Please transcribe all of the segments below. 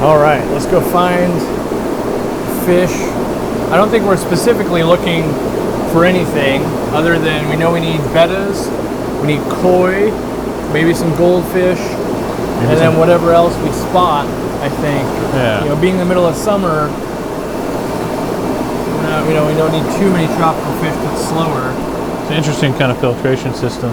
All right, let's go find fish. I don't think we're specifically looking for anything other than we know we need bettas, we need koi, maybe some goldfish, and then whatever else we spot, I think. Yeah. You know, being in the middle of summer, you know, we don't need too many tropical fish, but slower. It's an interesting kind of filtration system.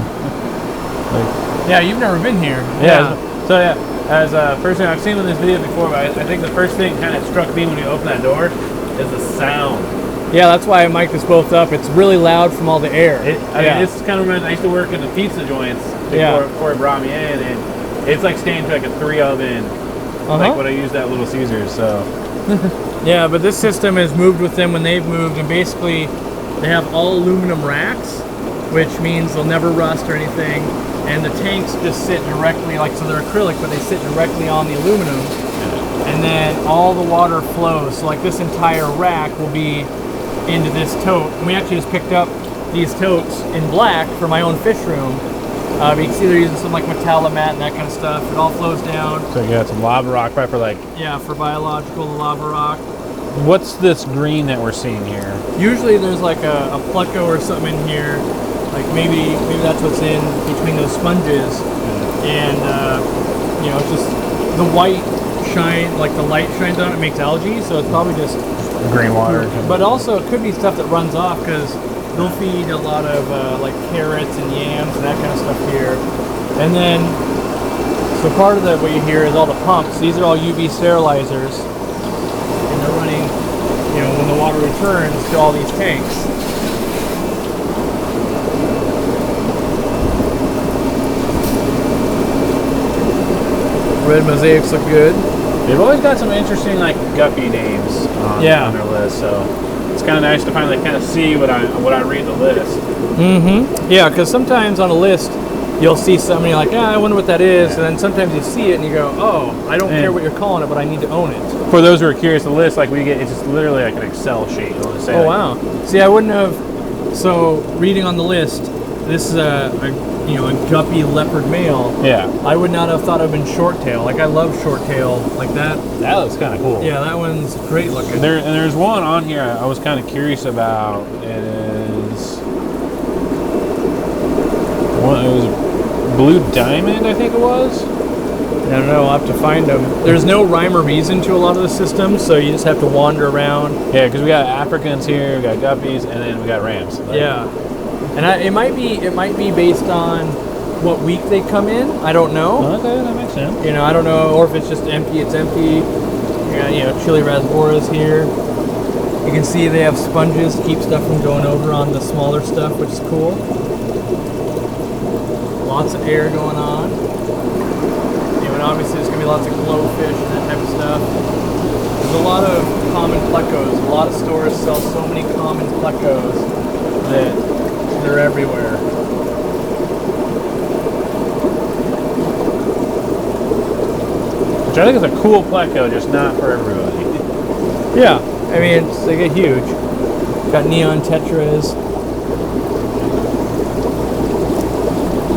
Yeah, you've never been here. Yeah. So yeah, as a person, I've seen in this video before, but I think the first thing kind of struck me when you open that door is the sound. Yeah, that's why I mic'd us both up. It's really loud from all the air. I mean, it's kind of reminds. I used to work in the pizza joints before it brought me in, and it's like staying to like a 3 oven, like when I use that Little Caesars. So. Yeah, but this system has moved with them when they've moved, and basically they have all aluminum racks, which means they'll never rust or anything. And the tanks just sit directly, like, so they're acrylic, but they sit directly on the aluminum. And then all the water flows. So like this entire rack will be into this tote. And we actually just picked up these totes in black for my own fish room. You can see they're using some like Metalamat and that kind of stuff. It all flows down. So you got some lava rock, right, for like... Yeah, for biological lava rock. What's this green that we're seeing here? Usually there's like a pleco or something in here. Like maybe that's what's in between those sponges. And you know, it's just the white shine, like the light shines on it, makes algae, so it's probably just green water. But also it could be stuff that runs off, because they'll feed a lot of like carrots and yams and that kind of stuff here. And then, so part of what you hear is all the pumps. These are all UV sterilizers, and they're running, you know, when the water returns to all these tanks. Red mosaics look good. They've always got some interesting like guppy names on their list, so it's kind of nice to finally kind of see what I read the list. Mm-hmm. Yeah, because sometimes on a list you'll see something, you're like, I wonder what that is, and then sometimes you see it and you go, oh, I don't care what you're calling it, but I need to own it. For those who are curious, the list it's just literally like an Excel sheet. It'll just say, wow. See, I wouldn't have. So reading on the list, this is a guppy leopard male. Yeah. I would not have thought of been short tail. Like, I love short tail like that. That looks kind of cool. Yeah, that one's great looking. There's one on here I was kind of curious about. It was Blue Diamond, I think it was. I don't know, I'll have to find them. There's no rhyme or reason to a lot of the systems, so you just have to wander around. Yeah, because we got Africans here, we got guppies, and then we got rams. Yeah. And it might be based on what week they come in. I don't know. Okay, that makes sense. You know, I don't know, or if it's just empty, it's empty. Yeah, you know, Chili Rasbora's here. You can see they have sponges to keep stuff from going over on the smaller stuff, which is cool. Lots of air going on. You know, and obviously there's gonna be lots of glowfish and that type of stuff. There's a lot of common plecos. A lot of stores sell so many common plecos that they're everywhere. Which I think is a cool pleco, just not for everybody. Yeah, I mean, they get huge. Got neon tetras.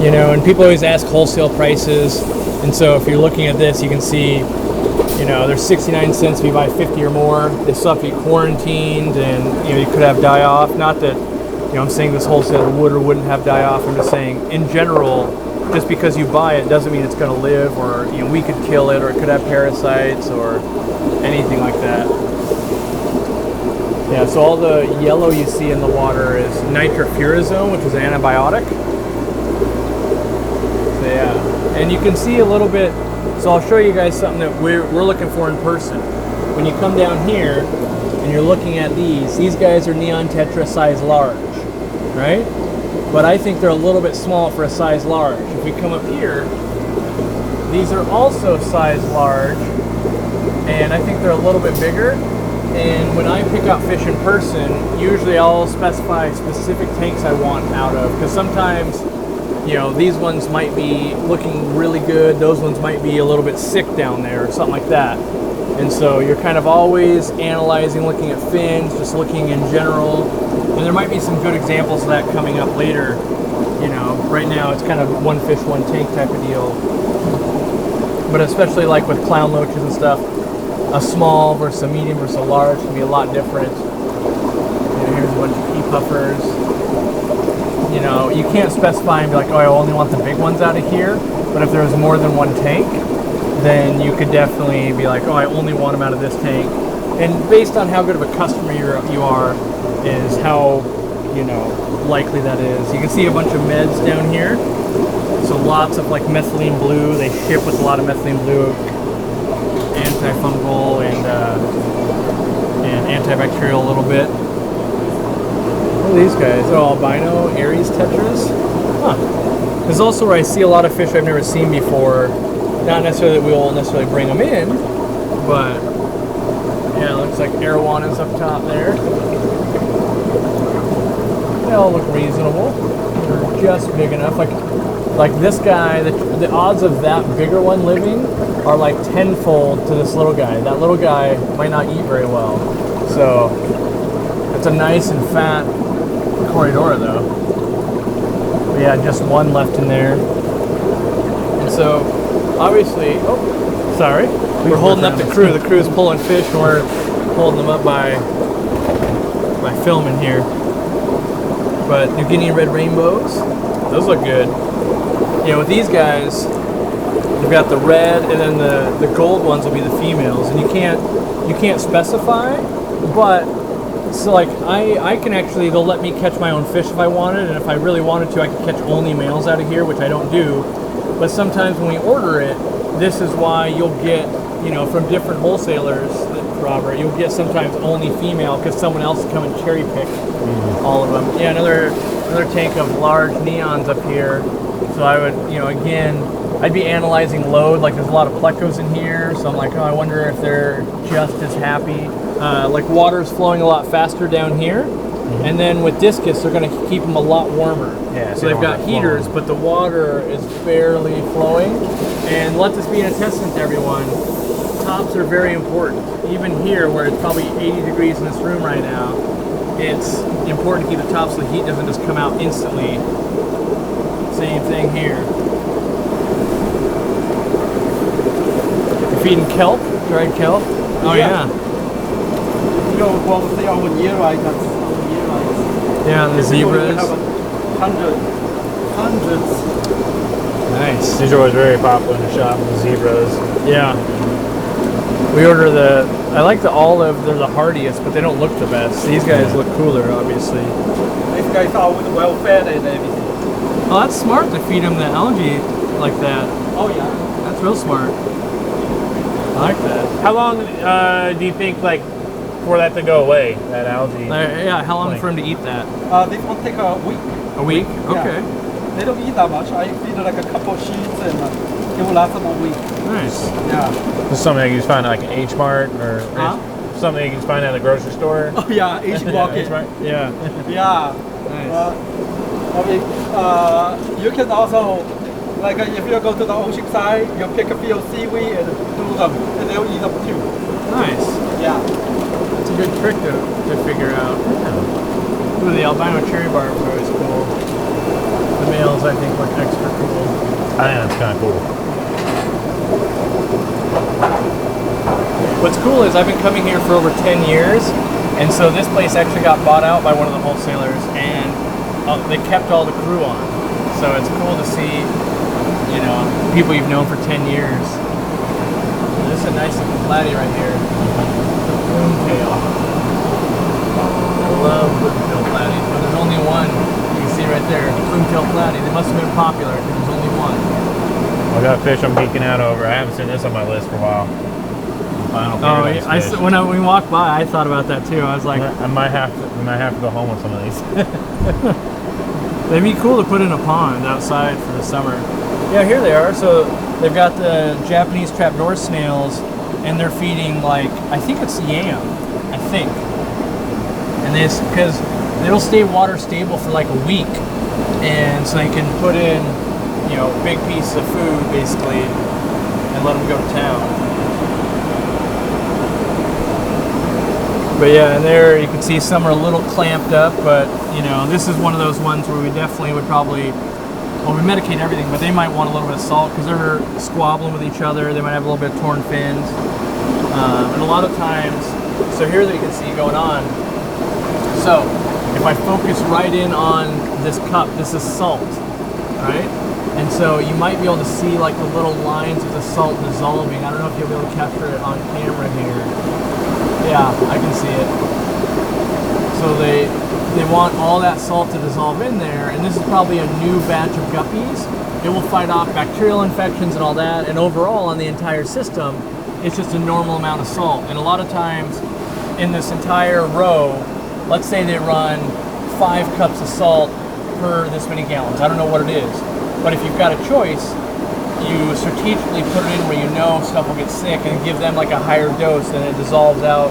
You know, and people always ask wholesale prices. And so if you're looking at this, you can see, you know, there's 69 cents if you buy 50 or more. They still have to be quarantined, and, you know, you could have die-off. Not that, you know, I'm saying this wholesaler would or wouldn't have die-off. I'm just saying, in general, just because you buy it doesn't mean it's going to live, or, you know, we could kill it, or it could have parasites, or anything like that. Yeah, so all the yellow you see in the water is nitrofurazone, which is an antibiotic. So yeah, and you can see a little bit. So I'll show you guys something that we're looking for in person. When you come down here and you're looking at these guys are neon tetra size large, right? But I think they're a little bit small for a size large. If we come up here, these are also size large, and I think they're a little bit bigger. And when I pick out fish in person, usually I'll specify specific tanks I want out of, because sometimes, you know, these ones might be looking really good, those ones might be a little bit sick down there, or something like that. And so you're kind of always analyzing, looking at fins, just looking in general. And there might be some good examples of that coming up later. You know, right now it's kind of one fish, one tank type of deal. But especially like with clown loaches and stuff, a small versus a medium versus a large can be a lot different. Here's a bunch of pea puffers. You can't specify and be like, oh, I only want the big ones out of here. But if there was more than one tank, then you could definitely be like, oh, I only want them out of this tank. And based on how good of a customer you are, is how, likely that is. You can see a bunch of meds down here. So lots of like methylene blue. They ship with a lot of methylene blue, antifungal and antibacterial a little bit. What are these guys? Oh, albino Aries tetras. Huh. This is also where I see a lot of fish I've never seen before. Not necessarily that we will necessarily bring them in, but yeah, it looks like arowanas up top there. They all look reasonable. They're just big enough. Like this guy, the odds of that bigger one living are like tenfold to this little guy. That little guy might not eat very well. So it's a nice and fat Corridora though. But yeah, just one left in there. And so obviously, we're holding up the crew. The crew's pulling fish and we're holding them up by filming here. But New Guinea red rainbows, those look good. With these guys, you've got the red and then the gold ones will be the females, and you can't specify, but so like I can actually, they'll let me catch my own fish if I wanted, and if I really wanted to, I could catch only males out of here, which I don't do. But sometimes when we order it, this is why you'll get, from different wholesalers, Robert, you'll get sometimes only female because someone else will come and cherry pick all of them. Yeah, another tank of large neons up here. So I would, again, I'd be analyzing load. Like there's a lot of plecos in here, so I'm like, oh, I wonder if they're just as happy. Like water's flowing a lot faster down here, and then with discus, they're going to keep them a lot warmer. Yeah. So they've got heaters, but the water is barely flowing. And let this be an testament to everyone. Tops are very important. Even here, where it's probably 80 degrees in this room right now, it's important to keep the top so the heat doesn't just come out instantly. Same thing here. You're feeding kelp, dried kelp. Oh yeah. Well, they are on year right. That's on year right. Yeah, the zebras. Hundreds. Nice. These are always very popular in the shop. The zebras. Yeah. We order I like the olive. They're the hardiest, but they don't look the best. These guys look cooler, obviously. These guys are well fed and everything. Oh, that's smart to feed them the algae like that. Oh yeah. That's real smart. I like that. How long do you think, like, for that to go away, that algae? Yeah, how long for them to eat that? This will take a week. A week? Okay. Yeah. They don't eat that much. I feed like a couple of sheets and it will last them a week. Nice. Yeah. This is something you can find at like an H Mart or something you can find at the grocery store. Oh yeah, H Market. Yeah. Yeah. Nice. You can also, like if you go to the ocean side, you pick a few seaweed and do them, and they'll eat them too. Nice. Yeah. That's a good trick to figure out. Yeah. Ooh, the albino cherry barb is always cool. The males, I think, look extra cool. I think that's kind of cool. What's cool is I've been coming here for over 10 years, and so this place actually got bought out by one of the wholesalers, and they kept all the crew on. So it's cool to see, people you've known for 10 years. This is a nice looking platy right here. The boomtail. I love boomtail platies, but there's only one. You can see right there, the boomtail platy. They must have been popular because there's only one. I got a fish I'm geeking out over. I haven't seen this on my list for a while. When we walked by, I thought about that too. I was like, we might have to go home with some of these. They'd be cool to put in a pond outside for the summer. Yeah, here they are. So they've got the Japanese trapdoor snails, and they're feeding like, I think it's yam, I think. And this, because it'll stay water stable for like a week, and so they can put in, big pieces of food basically, and let them go to town. But yeah, and there you can see some are a little clamped up, but this is one of those ones where we definitely would probably, we medicate everything, but they might want a little bit of salt because they're squabbling with each other. They might have a little bit of torn fins. And a lot of times, so here that you can see going on. So if I focus right in on this cup, this is salt, right? And so you might be able to see like the little lines of the salt dissolving. I don't know if you'll be able to capture it on camera here. Yeah, I can see it. So they want all that salt to dissolve in there, and this is probably a new batch of guppies. It will fight off bacterial infections and all that, and overall on the entire system, it's just a normal amount of salt. And a lot of times in this entire row, let's say they run 5 cups of salt per this many gallons. I don't know what it is. But if you've got a choice, you strategically put it in where you know stuff will get sick and give them like a higher dose and it dissolves out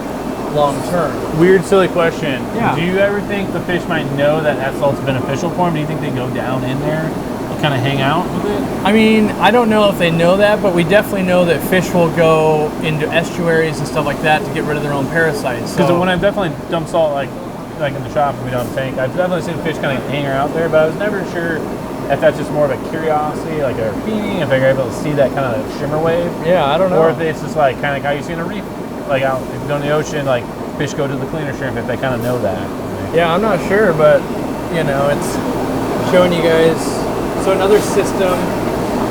long term. Weird, silly question. Yeah. Do you ever think the fish might know that that salt's beneficial for them? Do you think they go down in there and kind of hang out with it? I mean, I don't know if they know that, but we definitely know that fish will go into estuaries and stuff like that to get rid of their own parasites. Because So when I've definitely dumped salt like in the shop and we don't tank, I've definitely seen fish kind of hang out there, but I was never sure if that's just more of a curiosity, like they're feeding, if they're able to see that kind of shimmer wave. yeah, I don't know. Or if it's just like kind of how you see in a reef, like out if you go in the ocean, like fish go to the cleaner shrimp if they kind of know that. Yeah, I'm not sure, but you know, it's showing you guys. So another system,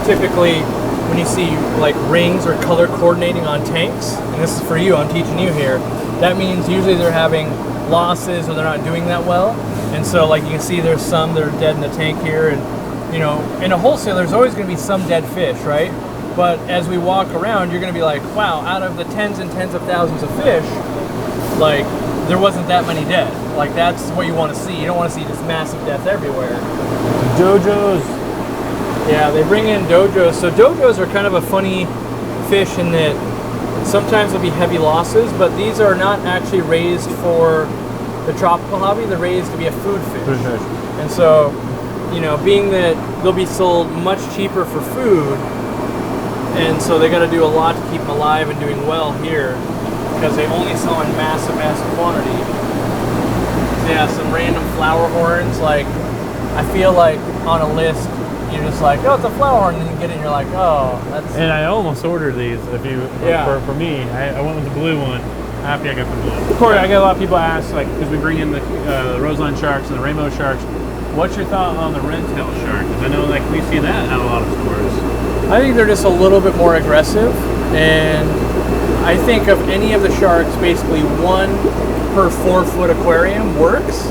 typically when you see like rings or color coordinating on tanks, and this is for you, I'm teaching you here, that means usually they're having losses or they're not doing that well. And so like you can see there's some that are dead in the tank here, and you know, in a wholesaler there's always going to be some dead fish, right? But as we walk around, you're going to be like, wow, out of the tens and tens of thousands of fish, like there wasn't that many dead. Like that's what you want to see. You don't want to see just massive death everywhere. Dojos. Yeah, they bring in dojos. So dojos are kind of a funny fish in that sometimes there'll be heavy losses, but these are not actually raised for the tropical hobby. They're raised to be a food fish. And so, you know, being that they'll be sold much cheaper for food, and so they got to do a lot to keep them alive and doing well here because they only sell in massive quantity. So yeah, some random flower horns. Like, I feel like on a list, you're just like, oh, it's a flower horn, and then you get it and you're like, oh, that's... And I almost ordered these for me. I went with the blue one. Happy I got the blue. Of course, I get a lot of people ask, like, because we bring in the roseline sharks and the rainbow sharks, what's your thought on the red tail shark? Because I know, like, we see that at a lot of stores. I think they're just a little bit more aggressive, and I think of any of the sharks, basically 1 per 4-foot aquarium works.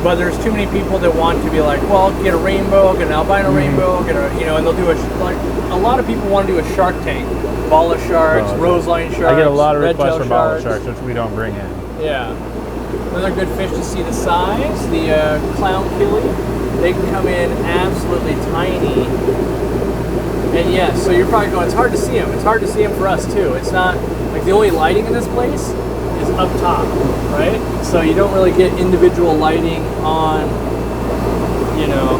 But there's too many people that want to be like, well, get a rainbow, get an albino rainbow, get a, you know, and they'll do a lot of people want to do a shark tank, bala sharks, roseline sharks. I get a lot of red requests tail for bala sharks, which we don't bring in. Yeah, another good fish to see the size. The clown killie, they can come in absolutely tiny. And yes, so you're probably going, it's hard to see them. It's hard to see them for us too. It's not like the only lighting in this place is up top, right? So you don't really get individual lighting on, you know,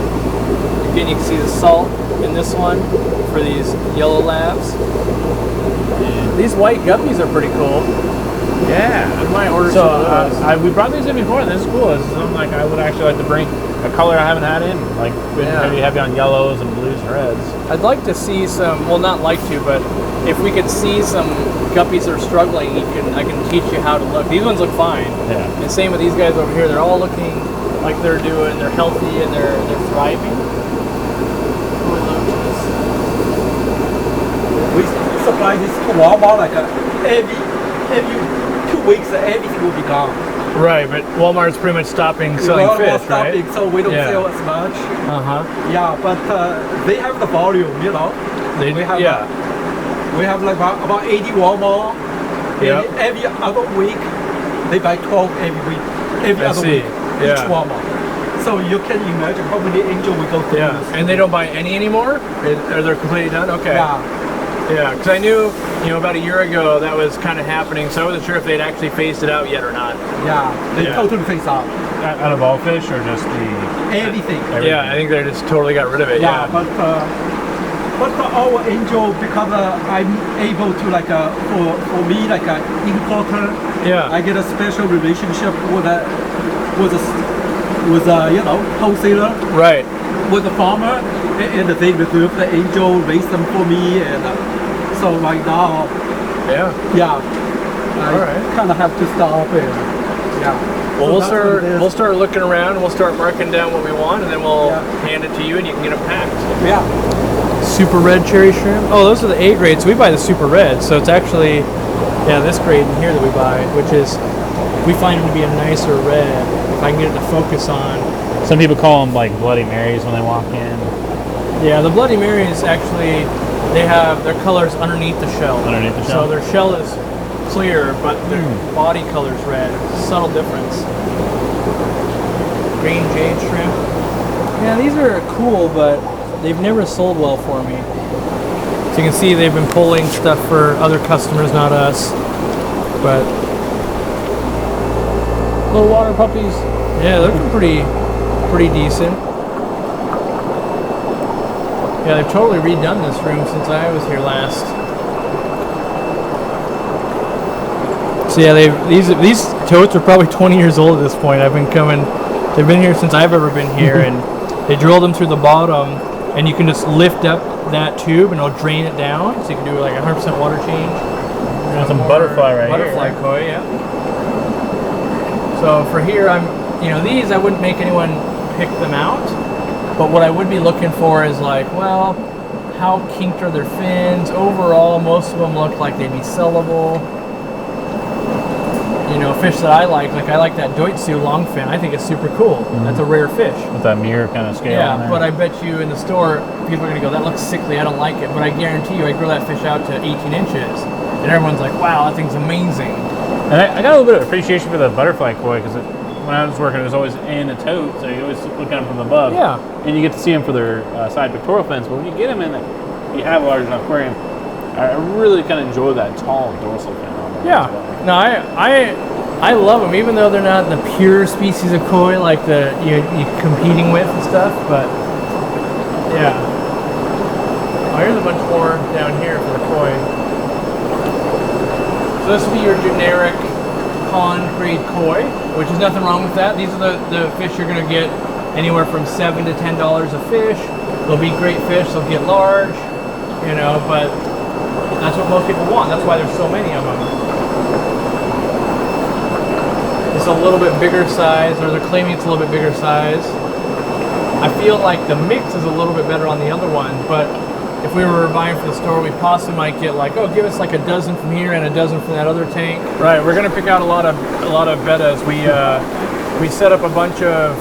again, you can see the salt in this one for these yellow labs. And these white guppies are pretty cool. Yeah. I might order So some of those. we brought these in before. This is cool. This is something like I would actually like to bring a color I haven't had in, like maybe heavy on yellows and blues and reds. I'd like to see some, well, not like to, but if we could see some guppies that are struggling, I can teach you how to look. These ones look fine. Yeah. And same with these guys over here. They're all looking like they're healthy and they're thriving. We supply this to Walmart like every 2 weeks, everything will be gone. Right, but Walmart's pretty much stopping selling fish, stopping, right? so we don't sell as much. Yeah, but they have the volume, you know. We have like about 80 Walmart. Yep. Every other week, they buy 12 every week. Every other week, each Walmart. So you can imagine how many angels we go through. Yeah, and they don't buy any anymore? Or they're completely done? Okay. Yeah, because I knew, you know, about a year ago that was kind of happening, so I wasn't sure if they'd actually phased it out yet or not. Yeah, they totally phased out. Out of all fish or just everything? Yeah, I think they just totally got rid of it. Yeah, but our angel, because I'm able to for me like an importer. Yeah. I get a special relationship with a you know, wholesaler. Right. With the farmer, and they reserve the angel, raise them for me, and so right now. Yeah. I kind of have to stop it. Yeah. Well, So we'll start looking around, and we'll start marking down what we want, and then we'll hand it to you, and you can get them packed. Yeah. Super red cherry shrimp. Oh, those are the A grades. So we buy the super red, so it's actually this grade in here that we buy, which is we find them to be a nicer red. If I can get it to focus on. Some people call them like Bloody Marys when they walk in. Yeah, the Bloody Marys actually, they have their colors underneath the shell. Underneath the shell. So their shell is clear, but their body color is red. Subtle difference. Green jade shrimp. Yeah, these are cool, but they've never sold well for me. So you can see they've been pulling stuff for other customers, not us. But little water puppies. Yeah, they're looking pretty decent. Yeah, they've totally redone this room since I was here last. So yeah, these totes are probably 20 years old at this point. They've been here since I've ever been here, and they drilled them through the bottom, and you can just lift up that tube and it'll drain it down, so you can do like 100% water change. Got some butterfly right here. Butterfly koi, yeah. So for here, these I wouldn't make anyone pick them out, but what I would be looking for is like, well, how kinked are their fins? Overall, most of them look like they'd be sellable. Fish that I like that Deutsche longfin. I think it's super cool. That's a rare fish. With that mirror kind of scale. Yeah, but I bet you in the store, people are going to go, that looks sickly, I don't like it. But I guarantee you, I grow that fish out to 18 inches. And everyone's like, wow, that thing's amazing. And I got a little bit of appreciation for the butterfly koi, because when I was working, it was always in a tote, so you always look at them from above. Yeah. And you get to see them for their side pectoral fins. But when you get them in, you have a large enough aquarium, I really kind of enjoy that tall dorsal fin on them. Yeah. Well. No, I love them, even though they're not the pure species of koi like you're competing with and stuff. But yeah. Oh, here's a bunch more down here for the koi. So this will be your generic pond grade koi, which is nothing wrong with that. These are the fish you're going to get anywhere from $7 to $10 a fish. They'll be great fish. They'll get large, but that's what most people want. That's why there's so many of them. It's a little bit bigger size, or they're claiming it's a little bit bigger size. I feel like the mix is a little bit better on the other one, but if we were buying for the store, we possibly might get like, oh, give us like a dozen from here and a dozen from that other tank. Right, we're gonna pick out a lot of bettas. We set up a bunch of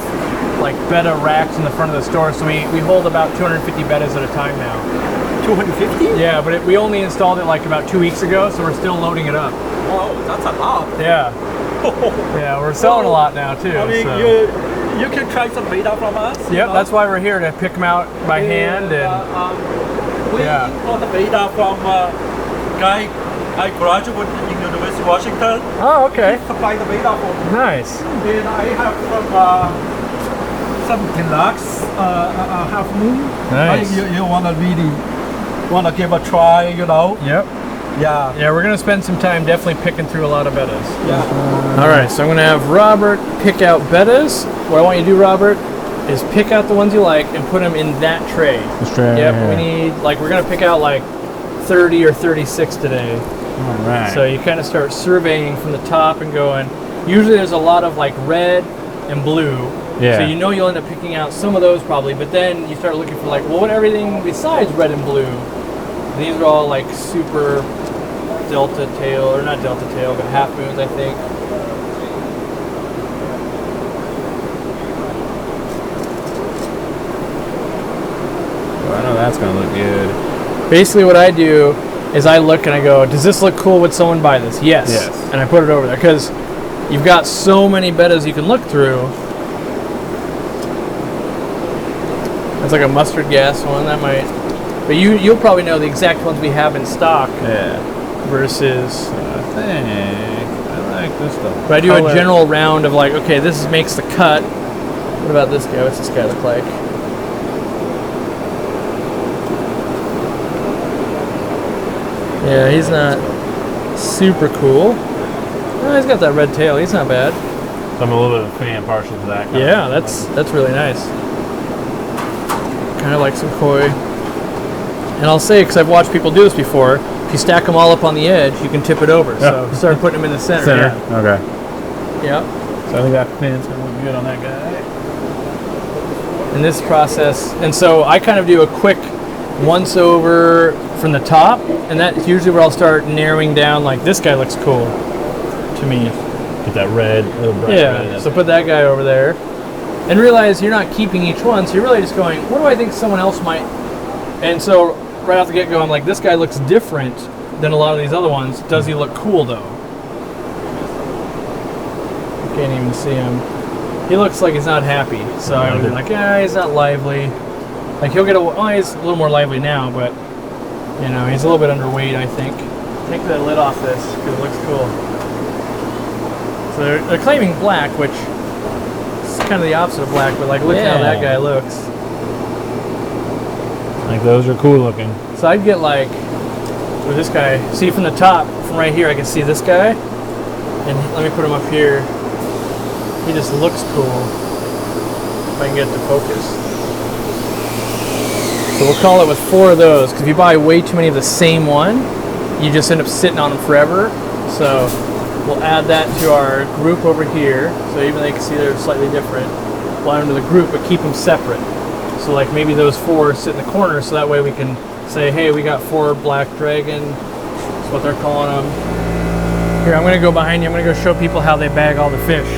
like betta racks in the front of the store, so we hold about 250 bettas at a time now. 250? Yeah, but we only installed it like about 2 weeks ago, so we're still loading it up. Wow, that's a lot. Yeah. Yeah, we're selling a lot now too. I mean, so. you can try some betta from us. Yep, that's why we're here, to pick them out by hand. And we import the betta from a guy I graduated in University of Washington. Oh, okay. He supplied the betta for me. Nice. Then I have some deluxe half moon. Nice. You want to give a try, Yep. Yeah. Yeah, we're gonna spend some time definitely picking through a lot of bettas. Yeah. All right, so I'm gonna have Robert pick out bettas. What I want you to do, Robert, is pick out the ones you like and put them in that tray. This tray. Yep. Right, we need we're gonna pick out like 30 or 36 today. All right. So you kind of start surveying from the top and going. Usually there's a lot of like red and blue. Yeah. So you'll end up picking out some of those probably, but then you start looking for like, well, what everything besides red and blue? These are all like super delta tail, or not delta tail, but half moons, I think. Oh, I know that's gonna look good. Basically what I do is I look and I go, does this look cool? Would someone buy this? Yes. Yes. And I put it over there because you've got so many bettas you can look through. That's like a mustard gas one, that might. But you'll probably know the exact ones we have in stock. Yeah. Versus, I like this stuff. but I do a general round of like, okay, this makes the cut. What about this guy? What's this guy look like? Yeah, he's not super cool. Oh, he's got that red tail. He's not bad. So I'm a little bit of a fan partial to that. Yeah, that's really nice. Kind of like some koi. And I'll say, because I've watched people do this before, If you stack them all up on the edge, you can tip it over. So start putting them in the center. Yeah. Okay. Yep. So I think that pin's gonna look good on that guy. In this process, and so I kind of do a quick once over from the top, and that's usually where I'll start narrowing down. Like this guy looks cool to me. Get that red, bright red. So put that guy over there, and realize you're not keeping each one. So you're really just going, what do I think someone else might? And so right off the get-go, I'm like, this guy looks different than a lot of these other ones. Does he look cool though? You can't even see him. He looks like he's not happy. So I was like, yeah, he's not lively. Like he'll get he's a little more lively now, but you know, he's a little bit underweight, I think. Take the lid off this because it looks cool. So they're claiming black, which is kind of the opposite of black, but like look how that guy looks. Like those are cool looking. So I'd get like with this guy. See from the top, from right here, I can see this guy, and let me put him up here. He just looks cool. If I can get it to focus. So we'll call it with 4 of those, because if you buy way too many of the same one, you just end up sitting on them forever. So we'll add that to our group over here. So even though you can see they're slightly different, we'll add them to the group, but keep them separate. So like maybe those 4 sit in the corner, so that way we can say, hey, we got 4 black dragon. That's what they're calling them. Here, I'm going to go behind you. I'm going to go show people how they bag all the fish.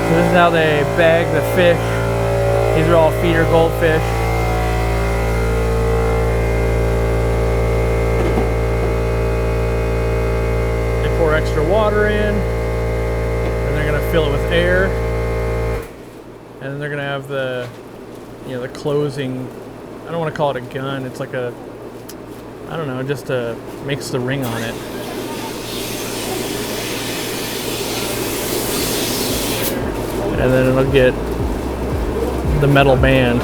So this is how they bag the fish. These are all feeder goldfish. They pour extra water in, and they're gonna fill it with air, and then they're gonna have the, the closing. I don't want to call it a gun. It's like a, I don't know, just makes the ring on it. And then it'll get the metal band.